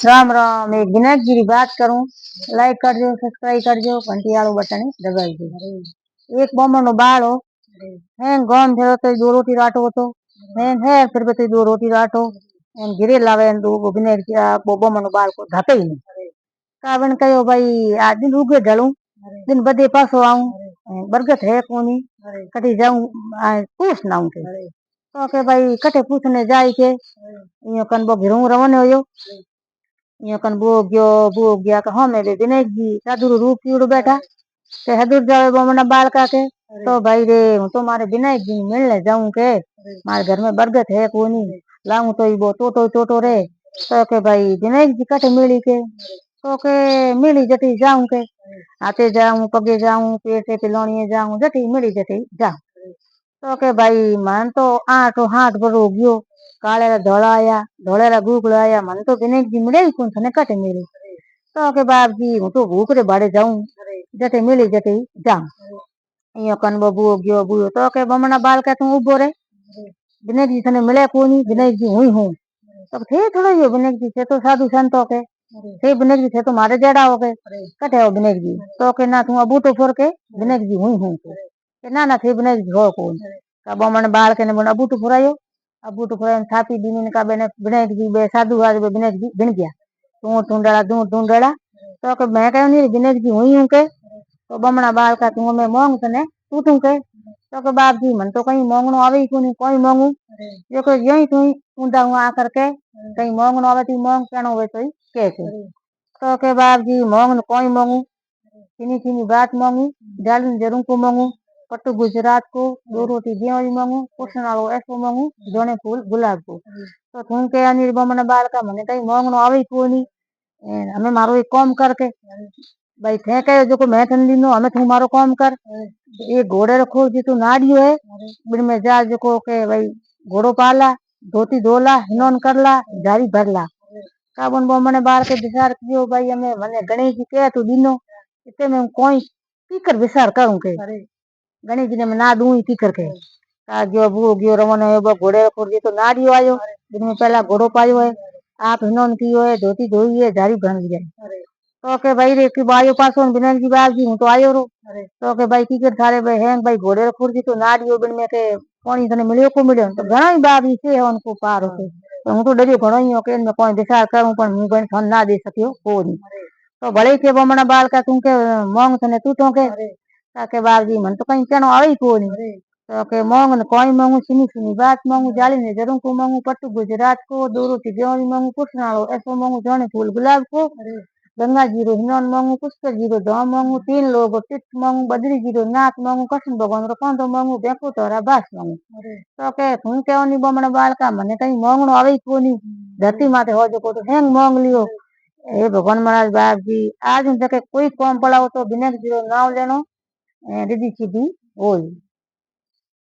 राम राम। एक विनायक जी की बात करूं। लाइक करजो, सब्सक्राइब करजो, घंटी वालो बटन दबाई दो। एक बमण नो बाल हो है गम भेड़ो तो दो रोटी राटो तो है फिर भी तो दो रोटी राटो एन गिरे लावे एन दो विनायक जी वो बमण नो बाल को धते ही नहीं। कावन कहो भाई आज दिन उगे ढलूं दिन बदे पासो आऊं बरगत है कोनी कटी जाऊं पूछ ना के तो के भाई कटे पूछने जाई के यो कन बो घिरू रवन होयो यो कन बो गया का हाँ मेरे विनायक जी साधु रूप की उड़ बैठा के हदुर जावे बमना बाल का के तो भाई रे हूँ तो मारे विनायक जी मिलने जाऊं के मारे घर में बरगत है कोनी लाऊं तो वो टोटो टोटो रे तो के भाई विनायक जी कटे मिली के तो के मिली जटी जाऊं के आते जाऊं पगे जाऊं पेटे पिलोनिए जाऊं जटी मिली जटी जाऊं तो के भाई मन तो आठ हाथ भरो गयो काले धोला आया धोले गुगला आया मन तो विनायक जी मिले ही कौन थने कटे मिले तो के बाप जी हूँ तो भूख रे बाड़े जाऊं जटे मिली जटे जाऊं यो कन बबू गयो बुयो तो के बमना बाल के तू उबो रे विनायक जी थने मिले कोनी विनायक जी हुई हूँ तब थे थोड़ा यो विनायक जी थे तो साधु संतो के थे विनायक जी थे तो मारे जेड़ा हो गए कटे हो विनायक जी तो के ना तू अबू तो फोर के विनायक जी हुई हूँ के ना थे विनायक जी हो कौन का बमन बाल के ने बन अबू तो फुरायो थापी दीनी का बेने विनायक जी बे साधु आज विनायक जी गिन गया तू ढूंढड़ा तो के मैं कहूं नहीं विनायक जी हुई हूँ के तो बमना बाल का तू मैं मांग तने तू तू के तो के बाप जी मन तो कहीं मांगनो आवे ही कोनी कोई मांगू जो के यही तू ऊंधा हुआ आकर के कहीं मांगनो आवे ती मांग कहनो होवे तो के तो के बाप जी मांगनो कोई मांगू चीनी चीनी बात मांगू डालू जरूर को मांगू पट्टू गुजरात को दो रोटी गेहूं मांगू पोषण वालो ऐसो मांगू जोने फूल गुलाब को तो तू के अनिल बमना बाल का मने कहीं मांगनो आवे ही कोनी हमें मारो एक काम करके भाई थे कहो जो मैं थन लीनो हमें तू मारो काम कर ये घोड़े रखो जी तू नाड़ियो है बिन में जा जो के भाई घोड़ो पाला धोती धोला हिनोन करला जारी भरला काबन बो मने बार के विचार कियो भाई हमें मने गणेश जी के तू दीनो इते में कोई की कर विचार करूं के गणेश जी ने मैं ना दूं ही की करके का जो बू गयो रमन है वो घोड़े रखो जी तो नाड़ियो आयो दिन में पहला घोड़ो पायो है आप हिनोन कियो है धोती धोई है जारी भर गया तो के भाई रे की बायो पासो विनायक जी बाप जी हूं तो आयो रो तो के भाई की कर थारे भाई हैं भाई घोड़े खुर्जी तो नाड़ियो बिन में के पानी तने मिलियो को मिलियो तो घणा ही बाप जी से उनको पार होके तो हूं तो डरियो घणो ही के मैं कोई विचार करूं पर हूं गण फोन ना दे सकियो कोनी तो भले के बमना बाल का तू के मांग तने तू तो के ताके बाप जी मन तो कहीं कहनो आवे ही कोनी तो के मांग न कोई मांगू सुनी सुनी बात मांगू जाली ने जरूर को मांगू पट्टू गुजरात को दो रोटी गेहूं मांगू कुछ ना ऐसो मांगू जाने फूल गुलाब को गंगा जीरो हिनौन मांगू पुष्कर जीरो धाम मांगू तीन लोग तीर्थ मांगू बद्री जीरो नाथ मांगू कृष्ण भगवान रो कांधो मांगू बेको तोरा बास मांगू तो के हूं केवनी बमण बाल का मने कहीं मांगणो आवे ही कोनी धरती माथे हो जो को तो हैंग मांग लियो हे भगवान महाराज बाप जी आज हूं जके कोई काम पड़ाओ तो विनायक जीरो नाम लेनो रिद्धि सीधी होई।